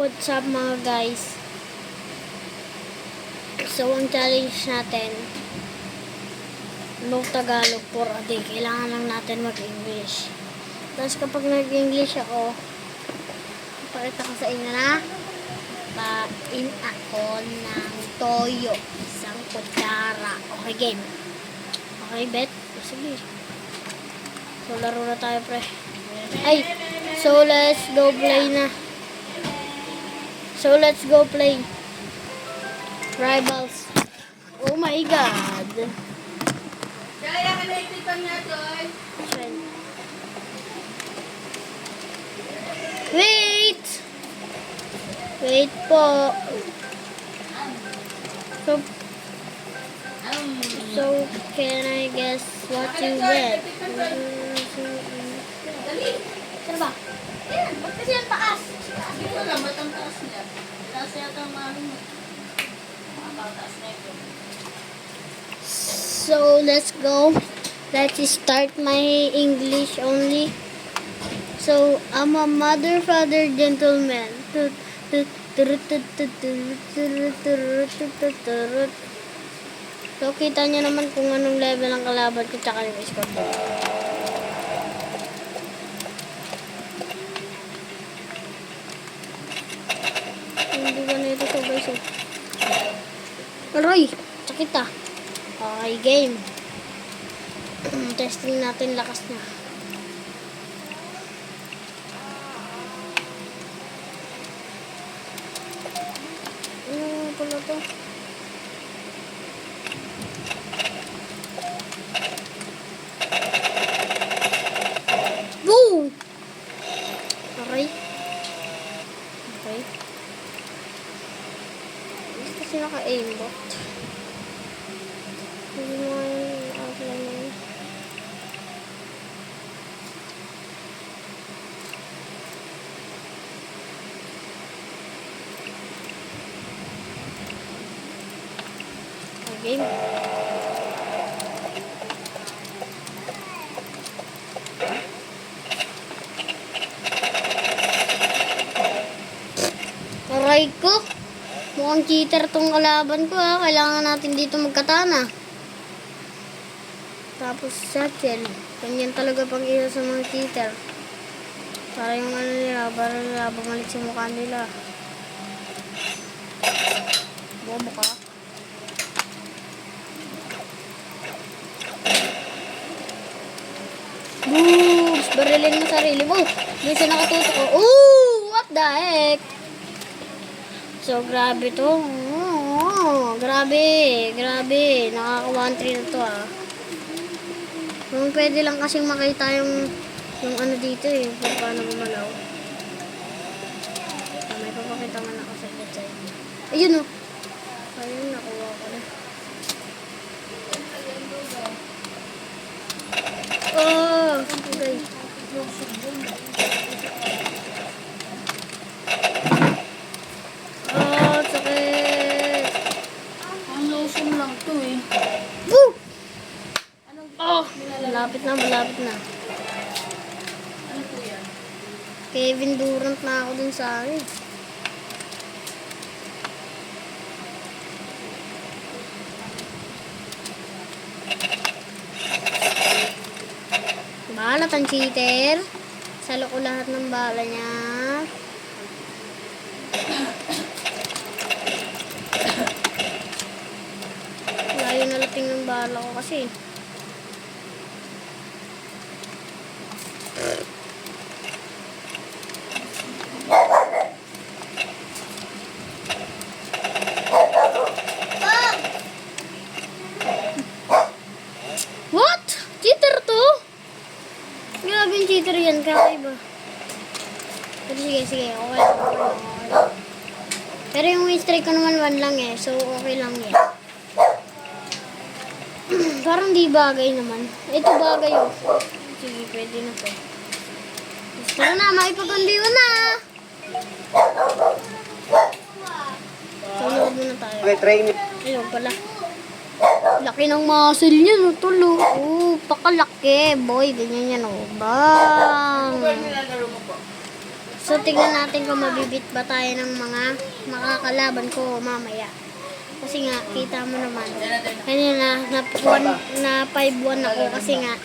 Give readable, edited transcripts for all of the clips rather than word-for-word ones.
What's up mga guys? So ang challenge natin, no Tagalog for a day. Kailangan lang natin mag-English. Tapos kapag nag-English ako, pakita ko sa inyo na pain ako ng toyo. Isang kutsara. Okay, game. Okay, bet? Sige. So laro na tayo, pre. Ay! So let's go play na. So let's go play Rivals. Oh my god. Kaya ka naitipan nga, Joy. Wait! Wait po. So can I guess what you read? Dali. Saan ba? Yan, ba't kasi ang taas? Dito lang, ba't ang taas niya? Taas yata ang mahal mo. Taas na ito. So let's go. Let's start my English only. So I'm a mother, father, gentleman. So kita nyo naman kung anong level ang kalaban ko tsaka yung score ko. Hindi ba na ito to guys? Aroy! Sakit ah. Okay, game. Testing natin lakas niya. Ano pala to? Woo! Okay. Okay. Kasi naka-aimbot. Hindi mo yung outline na yun. Okay. Aray ko. Mukhang cheater tong kalaban ko ha. Kailangan natin dito magkatana. Tapos satchel. Ganyan talaga pag isa sa mga cheater. Para yung ano nila, para nila bumalik sa mukha nila. Bobo ka. Boobs! Barilin mo sarili mo. Doon siya nakatutok ko. Ooh! What the heck? So, grabe to. Oh, grabe. Grabe. Nakaka-1-3 na to ah. Kung pwede lang kasing makita yung ano dito eh. Kung paano gumalaw. May papakita man ako sa side. Ayun oh. Ayun, nakuha ko na. Oh, okay. Oh, sakit. Ang lotion lang to eh. Woo! Oh, malapit na, malapit na. Ano po yan? Kevin Durant na ako dun sa akin. Balat ang cheater. Salo ko lahat ng bala niya. Layo na lating ng bala ko kasi. What? Cheater to? Grabe yung cheater yan, kakaiba. Pero sige, sige, okay lang, okay lang. Pero yung win streak ko naman 1 lang eh, so okay lang yan. Parang di bagay naman. Ito bagay oh. Sige, pwede na to. Gusto na, makipag-condiwan na. So, load muna tayo. Okay, training. Ayun pala. Laki ng muscle niya, no, tulo. Oh, pakalaki, boy. Ganyan yan, oh. Bang! Ano ba nilalaro mo po? So, tingnan natin kung mabibit ba tayo ng mga makakalaban ko mamaya. Kasi nga, kita mo naman. Kanina, na 5-1 ako kasi nga.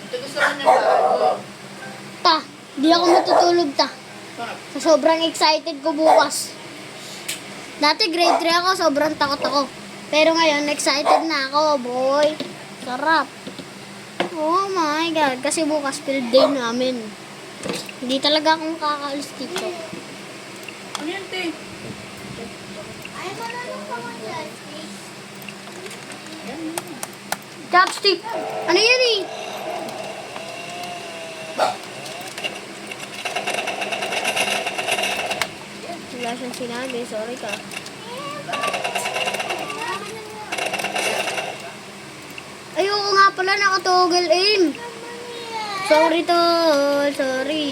Ito gusto ko niya ba? Ta, di ako matutulog ta. Sa sobrang excited ko bukas. Dati grade 3 ako, sobrang takot ako. Pero ngayon, excited na ako, boy. Sarap. Oh my God. Kasi bukas field day namin. Hindi talaga akong kakaalis dito. Ano yan, te? Ay, marunong ka mag-joystick. Chopstick! Ano yan eh? Wala siyang sinabi. Sorry ka. Ayoko nga pala nakatoggle aim. Sorry tol. Sorry.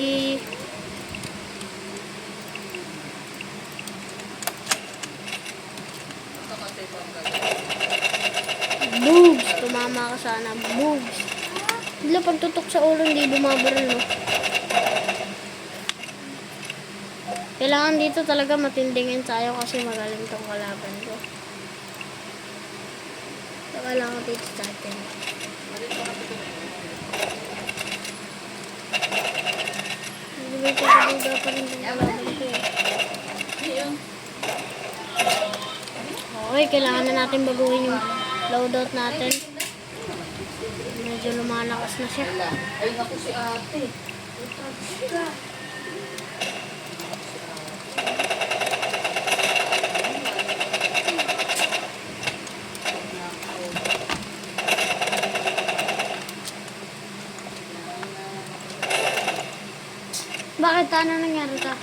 Boobs. Tumama ka sana. Boobs. Bila pagtutok sa ulo hindi bumabaril no. Kailangan dito talaga matinding ensayo kasi magaling tong kalaban ko. So, kailangan dito sa atin. Hindi ba ito kaduga pa rin tong kalaban ko eh. Okay, kailangan na natin baguhin yung loadout natin. Medyo lumalakas na siya. Ay, naku si ate. Bakit? Ano nangyari ka?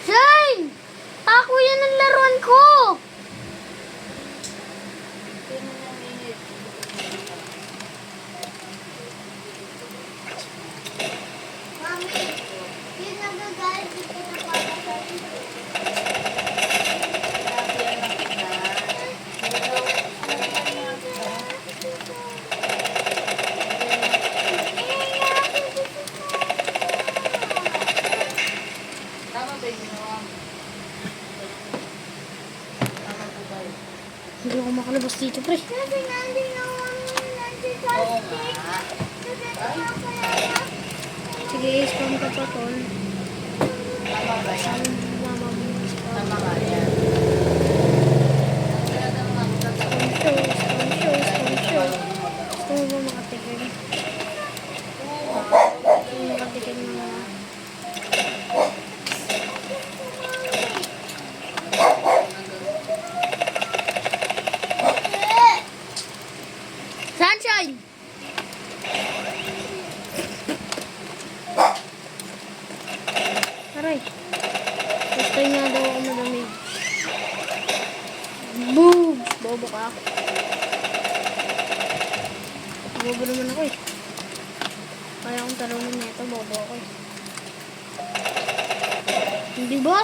Shane! Ako yan ang laruan ko! Mami, yung nagagalit dito na papa sa Tama ba yung ginawa mo? Tama po ba yun? Hindi ako makalabas dito, pre. Kasi nandun na Oo nga. Sige, spam ka pa, tol. Tama ba yan? Sabi mo, mama mo, spam. Tama nga yan. Kaya naman ako Spam show, spam show, spam show. Gusto mo ba makatikim? Gusto mo makatikim ng mga... Sunshine! Aray. Gusto niya daw ako madamig. Boobs! Bobo ka. Bobo naman ako eh. Kaya akong talunin nito, bobo ako eh. Hindi ba?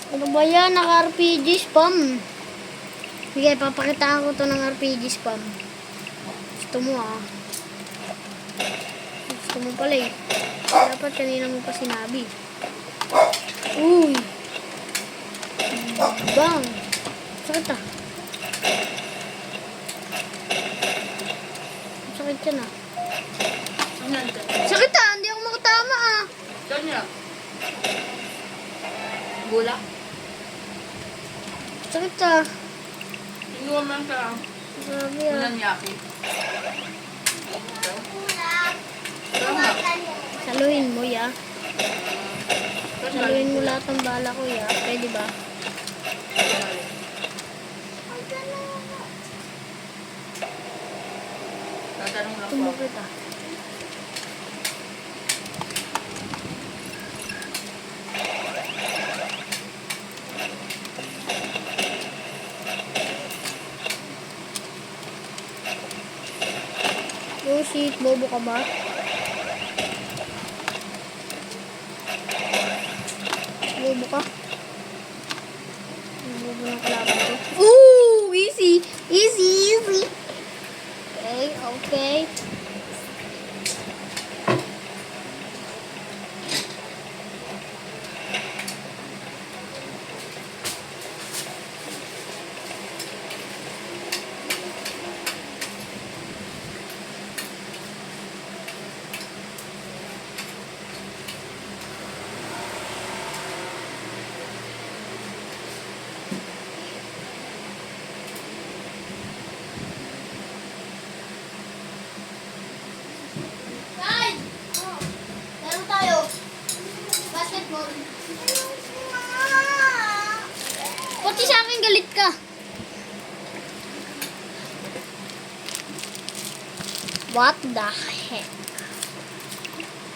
Ano ba yan? Naka-RPG spam. Sige, papakitaan ko to ng RPG spam. Gusto mo ah. Gusto mo pala eh. Dapat kanina mo pa sinabi. Uy! Bang! Sakit ah. Sakit yan ah. Ano yan? Sakit ah! Hindi ako makatama ah. Saan niya? Gula? Sakit ah. Tingnan mo ka. Grabe ah. Ulan yaki. Tama. Saluhin mo ya. Saluhin mo lahat ng bala ko ya. Pwede ba? Tatanong lang po. Tumakit ah. Oh shit, bobo ka ba? Bobo ka? Bobo ng kalaban ko. Ooh! Easy! Easy! Easy! Okay, Okay. Guys! Laro tayo. Basketball. Pati sa akin galit ka. What the heck?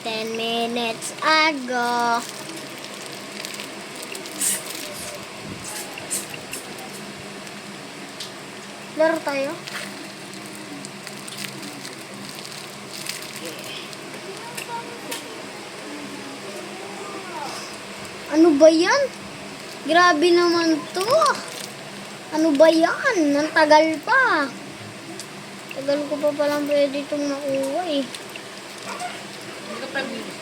10 minutes ago. Laro tayo? Ano ba yan? Grabe naman to. Ano ba yan? Ang tagal pa. Tagal ko pa palang pwede itong nakuha eh. Hindi ka pag-bilis.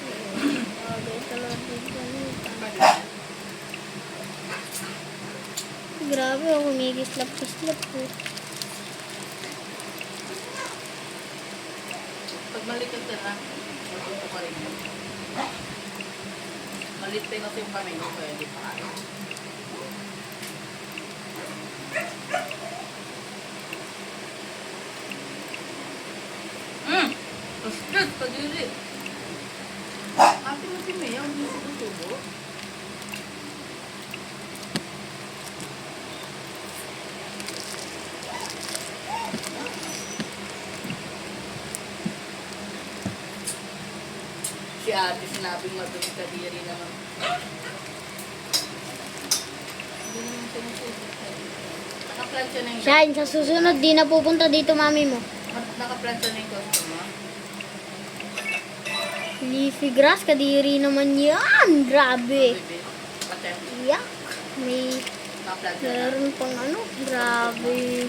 Grabe talaga ganito. Grabe ako, kumikislap-kislap ko. Pag malikot ka na, matuto ka rin. Malit tayo kasi yung kamay mo, kaya di pa kaya. Good, pag-uli. Ate mo si Mea, hindi ko tutubo. Si ate sinabing madumi ka diri naman. Hindi naman sinusubo. Naka-plancha na yung Shine, sa susunod di na pupunta dito mami mo. naka-plancha na yung customer. Leafy grass, kadiri naman yan. Grabe. Baby, patent. Yak. May Naka-plancha na. meron pang ano. Grabe.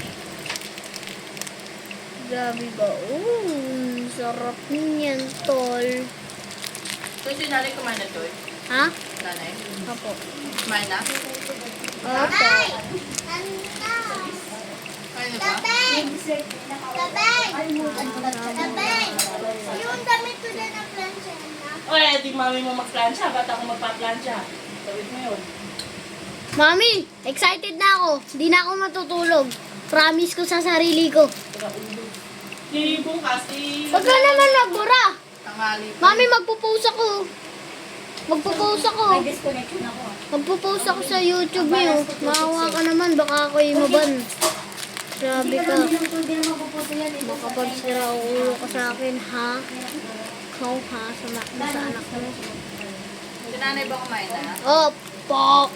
Grabe ba? Sarap niyan, tol. So, si nanay kumain na, Joy? Ha? Nanay? Opo. Kumain na? Opo. Tatay! Kumain na ba? Tatay! Tatay! Tatay! Yung damit ko na ng plancha na. O, di mami mo magplansya. Ba't ako magpa-plansya? Tawid mo yun. Mami, excited na ako. Di na ako matutulog. Promise ko sa sarili ko. Si bukas, si... Huwag ka naman nagbura. Tanghali. Mami, magpo-post ako. Magpo-post ako. Disconnection ako. Magpo-post ako sa YouTube niyo. Maawa ka naman, baka ako'y maban. Grabe ka. Hindi na mapuputo yan. Baka pag sira ulo ka sa akin, ha? Ikaw, ha? Sa anak mo. Si nanay ba kumain na? Opo.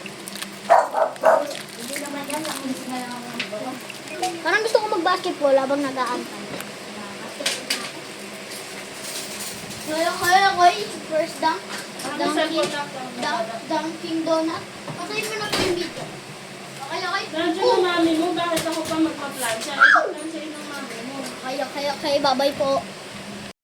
Hindi naman yan. Nakinis na lang ako. Parang gusto ko mag-basketball habang nag-aantay. Kaya, first dunk. Dunking donut. Patayin mo na po yung video. Okay. Nandiyan ang mami mo, bakit ako pa magpa-plansya? Plansya ng mami mo. Kaya, babay po.